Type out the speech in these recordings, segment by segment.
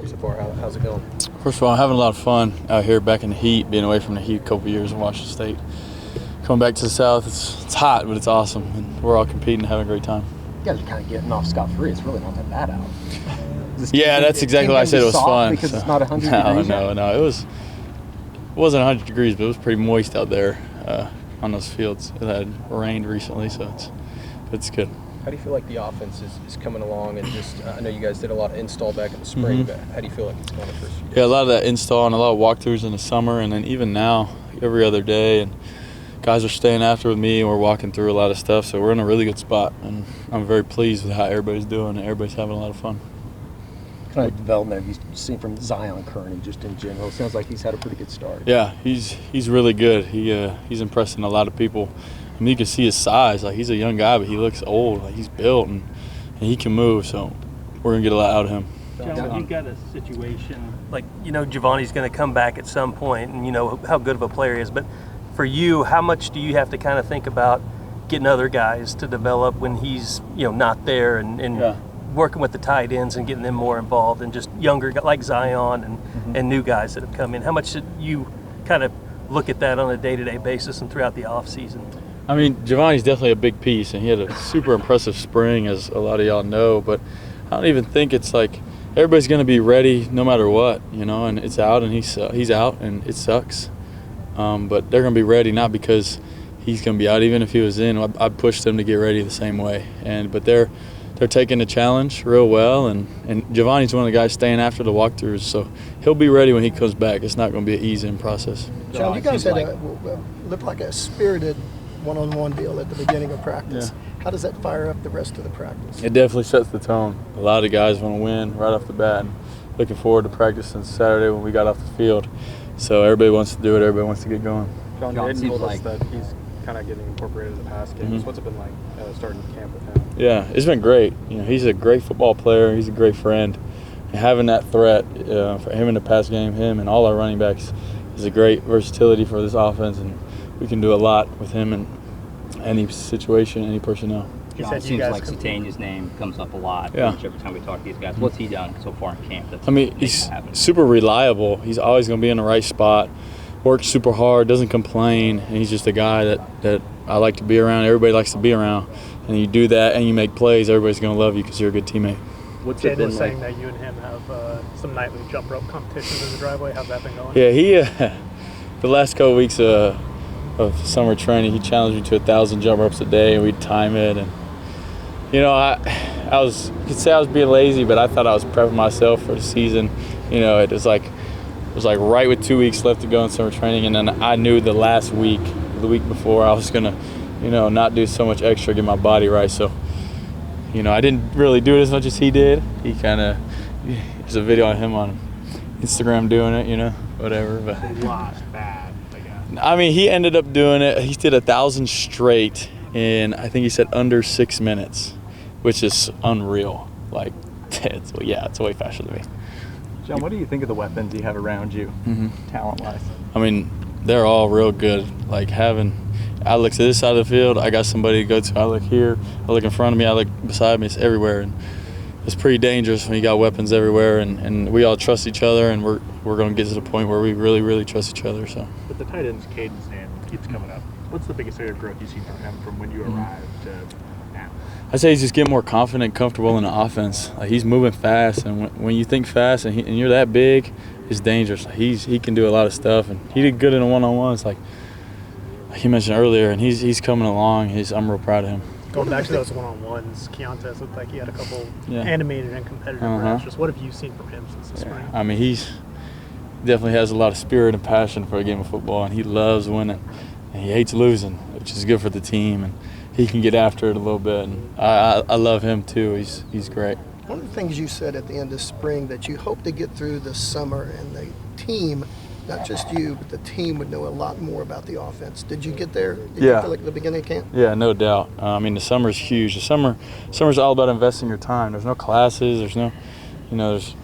game so far. How's it going? First of all, I'm having a lot of fun out here back in the heat, being away from the heat a couple years in Washington State. Coming back to the South, it's hot, but it's awesome, and we're all competing and having a great time. You guys are kind of getting off scot-free. It's really not that bad out. Yeah, that's exactly why I said it was fun. Because it's not 100 degrees. No. It wasn't 100 degrees, but it was pretty moist out there on those fields. It had rained recently, so it's good. How do you feel like the offense is coming along? And just, I know you guys did a lot of install back in the spring, but how do you feel like it's going the first few days? Yeah, a lot of that install and a lot of walkthroughs in the summer, and then even now, every other day. And guys are staying after with me, and we're walking through a lot of stuff, so we're in a really good spot. And I'm very pleased with how everybody's doing, and everybody's having a lot of fun. What kind of development have you seen from Zion Kearney just in general? It sounds like he's had a pretty good start. Yeah, he's really good. He's impressing a lot of people. I mean, you can see his size. Like, he's a young guy, but he looks old. Like, he's built, and he can move, so we're going to get a lot out of him. John, you got a situation, like, Giovanni's going to come back at some point, and you know how good of a player he is. But for you, how much do you have to kind of think about getting other guys to develop when he's, not there and working with the tight ends and getting them more involved, and just younger, like Zion and new guys that have come in? How much did you kind of look at that on a day-to-day basis and throughout the offseason? I mean, Giovanni's definitely a big piece, and he had a super impressive spring, as a lot of y'all know, but I don't even think it's like everybody's going to be ready no matter what, and it's out, and he's out, and it sucks. But they're going to be ready, not because he's going to be out. Even if he was in, I'd push them to get ready the same way. But they're taking the challenge real well, and Giovanni's one of the guys staying after the walkthroughs, so he'll be ready when he comes back. It's not going to be an easy process. John, you guys had looked like a spirited one-on-one deal at the beginning of practice. Yeah. How does that fire up the rest of the practice? It definitely sets the tone. A lot of guys want to win right off the bat. Looking forward to practicing Saturday when we got off the field. So everybody wants to do it. Everybody wants to get going. John told us that he's kind of getting incorporated in the pass games. What's it been like starting camp with him? Yeah, it's been great. He's a great football player. He's a great friend. And having that threat for him in the pass game, him and all our running backs, is a great versatility for this offense, and we can do a lot with him in any situation, any personnel. John, it seems like Satania's name comes up a lot every time we talk to these guys. What's he done so far in camp? He's super reliable. He's always going to be in the right spot, works super hard, doesn't complain, and he's just a guy that I like to be around. Everybody likes to be around. And you do that and you make plays, everybody's going to love you because you're a good teammate. What's it been saying that you and him have some nightly jump rope competitions in the driveway? How's that been going? Yeah, the last couple weeks of summer training, he challenged me to 1,000 jump ropes a day, and we'd time it. And I was, you could say I was being lazy, but I thought I was prepping myself for the season. It was like right with 2 weeks left to go in summer training, and then I knew the last week, the week before, I was gonna, not do so much extra, get my body right. So, I didn't really do it as much as he did. He there's a video of him on Instagram doing it, whatever. But he lost bad, I guess. I mean, he ended up doing it. He did 1,000 straight in, I think he said, under 6 minutes, which is unreal. Like, it's way faster than me. John, what do you think of the weapons you have around you, talent-wise? I mean, they're all real good. Like, I look to this side of the field, I got somebody to go to. I look here, I look in front of me, I look beside me. It's everywhere, and it's pretty dangerous when you got weapons everywhere. And we all trust each other, and we're going to get to the point where we really, really trust each other. So. With the tight end's cadence and keeps coming up, what's the biggest area of growth you've seen from him from when you arrived to now? I say he's just getting more confident, comfortable in the offense. Like, he's moving fast, and when you think fast and you're that big, it's dangerous. Like, he can do a lot of stuff, and he did good in the one-on-ones, like you mentioned earlier, and he's coming along. I'm real proud of him. Going back to those one-on-ones, Keontae looked like he had a couple animated and competitive routes. Just what have you seen from him since the spring? I mean, he definitely has a lot of spirit and passion for a game of football, and he loves winning, and he hates losing, which is good for the team, and he can get after it a little bit. And I love him too. He's great. One of the things you said at the end of spring that you hope to get through the summer, and the team, not just you, but the team would know a lot more about the offense. Did you get there? Did you feel like at the beginning of camp? Yeah, no doubt. I mean, the summer's huge. Summer's all about investing your time. There's no classes. There's no,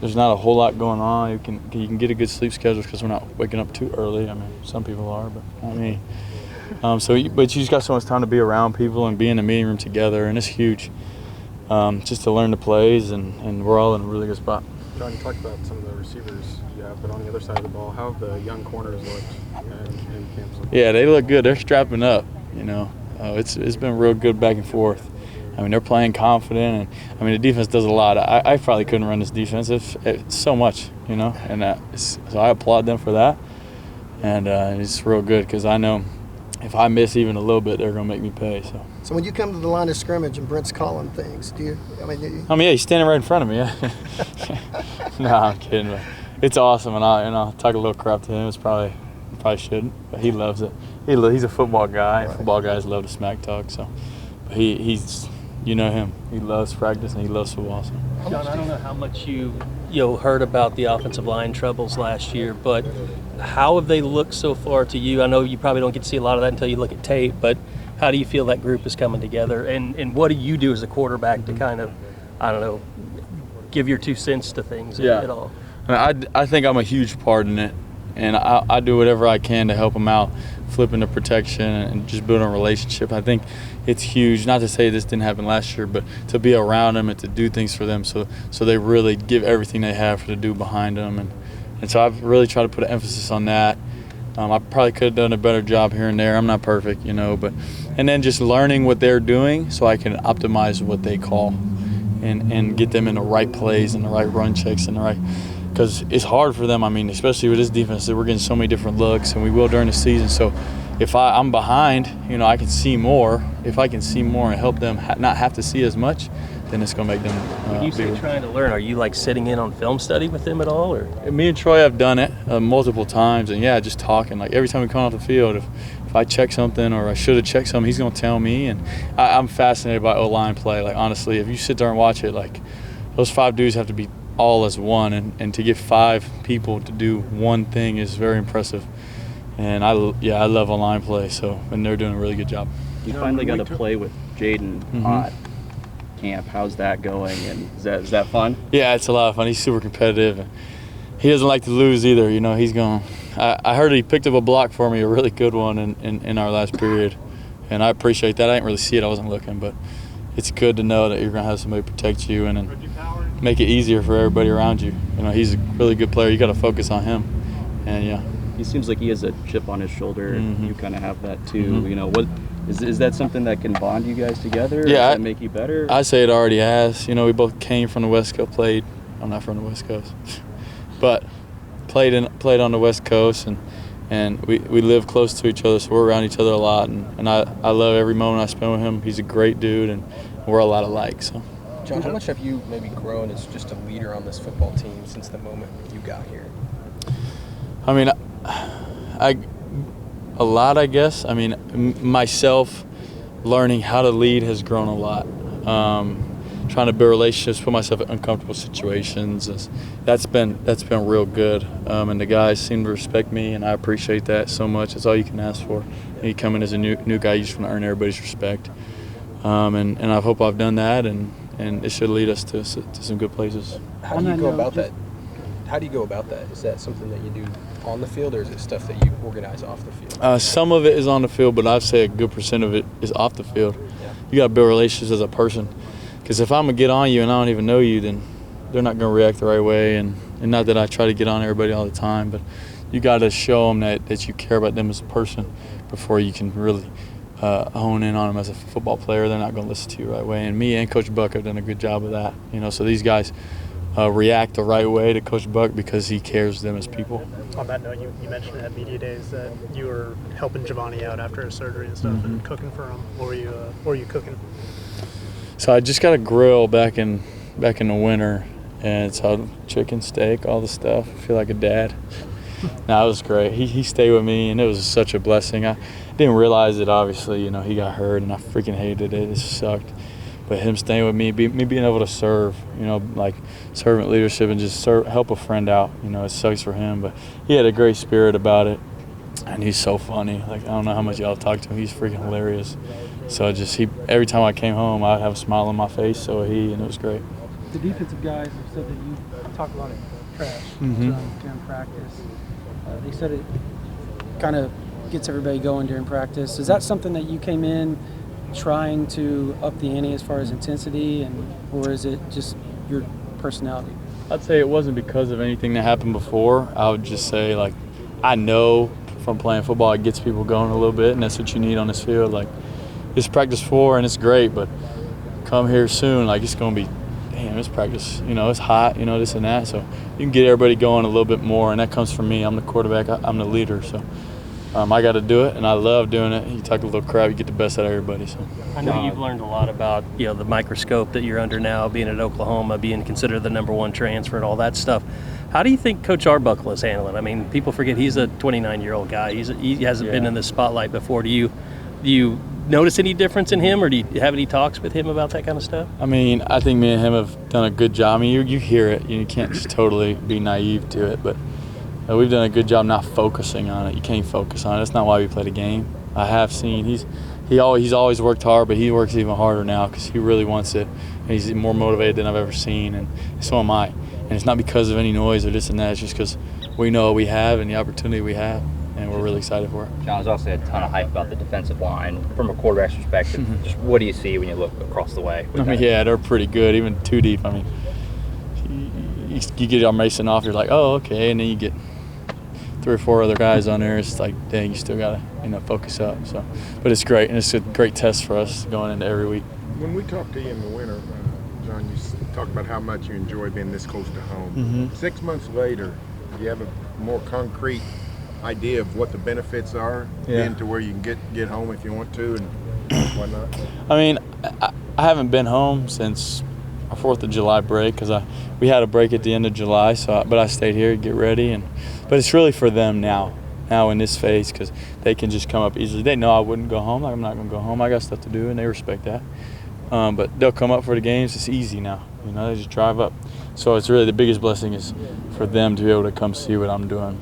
there's not a whole lot going on. You can get a good sleep schedule because we're not waking up too early. I mean, some people are, but I mean, but you just got so much time to be around people and be in the meeting room together, and it's huge. Just to learn the plays, and we're all in a really good spot. John, you talked about some of the receivers you have, but on the other side of the ball, how have the young corners looked in camp so far? Yeah, they look good. They're strapping up, you know. It's been real good back and forth. I mean, they're playing confident, and I mean, the defense does a lot. I probably couldn't run this defense it's so much, you know, and so I applaud them for that. And it's real good because I know if I miss even a little bit, they're going to make me pay. So when you come to the line of scrimmage and Brent's calling things, do you? Yeah, he's standing right in front of me. Yeah. No, I'm kidding. But it's awesome, and I'll talk a little crap to him. It's probably shouldn't, but he loves it. He's a football guy. Right. Football guys love to smack talk. So, but he's you know him. He loves practice and he loves football. So. John, I don't know how much you heard about the offensive line troubles last year, but how have they looked so far to you? I know you probably don't get to see a lot of that until you look at tape, but how do you feel that group is coming together? And what do you do as a quarterback to kind of, I don't know, give your 2 cents to things at all? I think I'm a huge part in it, and I do whatever I can to help them out, flipping the protection and just building a relationship. I think it's huge, not to say this didn't happen last year, but to be around them and to do things for them so they really give everything they have to do behind them. And so I've really tried to put an emphasis on that. I probably could have done a better job here and there. I'm not perfect, you know, and then just learning what they're doing so I can optimize what they call and get them in the right plays and the right run checks and the right – because it's hard for them. I mean, especially with this defense, we're getting so many different looks, and we will during the season. So if I'm behind, you know, I can see more. If I can see more and help them not have to see as much, then it's going to make them When you say trying to learn, are you like sitting in on film study with them at all? Or me and Troy have done it multiple times, and just talking. Like every time we come off the field, if I check something or I should have checked something, he's going to tell me. And I'm fascinated by O-line play. Like honestly, if you sit there and watch it, like those 5 dudes have to be all as one, and to get 5 people to do one thing is very impressive. And I love O-line play, and they're doing a really good job. You finally got to play with Jaden at camp. How's that going? And is that fun? Yeah, it's a lot of fun. He's super competitive. He doesn't like to lose either. You know, he's going. I heard he picked up a block for me, a really good one in our last period, and I appreciate that. I didn't really see it. I wasn't looking, but it's good to know that you're going to have somebody protect you and make it easier for everybody around you. You know, he's a really good player. You got to focus on him, and he seems like he has a chip on his shoulder. You kind of have that too. You know, what is that something that can bond you guys together? Yeah, does that make you better? I say it already has. You know, we both came from the West Coast. I'm not from the West Coast, but played on the West Coast, and we live close to each other, so we're around each other a lot. And I love every moment I spend with him. He's a great dude, and we're a lot alike. So. John, how much have you maybe grown as just a leader on this football team since the moment you got here? I mean, a lot, I guess. I mean, myself learning how to lead has grown a lot. Trying to build relationships, put myself in uncomfortable situations, that's been real good. And the guys seem to respect me, and I appreciate that so much. That's all you can ask for. You come in as a new guy, you just want to earn everybody's respect. And I hope I've done that, and it should lead us to some good places. How do you go about that? How do you go about that? Is that something that you do on the field, or is it stuff that you organize off the field? Some of it is on the field, but I'd say a good % of it is off the field. Yeah. You got to build relationships as a person, because if I'm going to get on you and I don't even know you, then they're not going to react the right way. And not that I try to get on everybody all the time, but you got to show them that you care about them as a person before you can really hone in on them as a football player. They're not going to listen to you the right way. And me and Coach Buck have done a good job of that. You know, so these guys react the right way to Coach Buck because he cares them as people. On that note, you mentioned at media days that you were helping Giovanni out after his surgery and stuff and cooking for him. What were you cooking? So I just got a grill back in the winter, and it's all chicken, steak, all the stuff. I feel like a dad. No, it was great. He stayed with me, and it was such a blessing. I didn't realize it, obviously. You know, he got hurt, and I freaking hated it. It sucked. But him staying with me, me being able to serve, you know, like servant leadership and just help a friend out, you know, it sucks for him. But he had a great spirit about it, and he's so funny. Like, I don't know how much y'all talk to him. He's freaking hilarious. So every time I came home, I'd have a smile on my face, so and it was great. The defensive guys have said that you talk a lot of trash during practice. They said it kind of gets everybody going during practice. Is that something that you came in trying to up the ante as far as intensity, or is it just your personality? I'd say it wasn't because of anything that happened before. I would just say, like, I know from playing football it gets people going a little bit, and that's what you need on this field. Like, it's practice 4 and it's great, but come here soon, like, it's going to be, damn, it's practice. You know, it's hot, you know, this and that. So you can get everybody going a little bit more, and that comes from me. I'm the quarterback. I'm the leader. So I got to do it, and I love doing it. You talk a little crap, you get the best out of everybody. So I know you've learned a lot about, you know, the microscope that you're under now, being at Oklahoma, being considered the #1 transfer and all that stuff. How do you think Coach Arbuckle is handling? I mean, people forget he's a 29-year-old guy. He hasn't been in the spotlight before. Do you notice any difference in him, or do you have any talks with him about that kind of stuff? I mean, I think me and him have done a good job. I mean, you hear it. You can't just totally be naive to it, but we've done a good job not focusing on it. You can't focus on it. That's not why we play the game. I have seen he's always worked hard, but he works even harder now because he really wants it. And he's more motivated than I've ever seen, and so am I. And it's not because of any noise or this and that. It's just because we know what we have and the opportunity we have, and we're really excited for it. John, there's also a ton of hype about the defensive line. From a quarterback's perspective, just what do you see when you look across the way? I mean, yeah, they're pretty good, even too deep. I mean, you get on Mason off, you're like, oh, okay, and then you get 3 or 4 other guys on there. It's like, dang, you still gotta, focus up. So, but it's great, and it's a great test for us going into every week. When we talked to you in the winter, John, you talked about how much you enjoy being this close to home. 6 months later, do you have a more concrete idea of what the benefits are, being to where you can get home if you want to and whatnot? I mean, I haven't been home since our 4th of July break because we had a break at the end of July, but I stayed here to get ready. But it's really for them now in this phase, because they can just come up easily. They know I wouldn't go home. Like, I'm not going to go home. I got stuff to do, and they respect that. But they'll come up for the games. It's easy now. They just drive up. So it's really the biggest blessing is for them to be able to come see what I'm doing.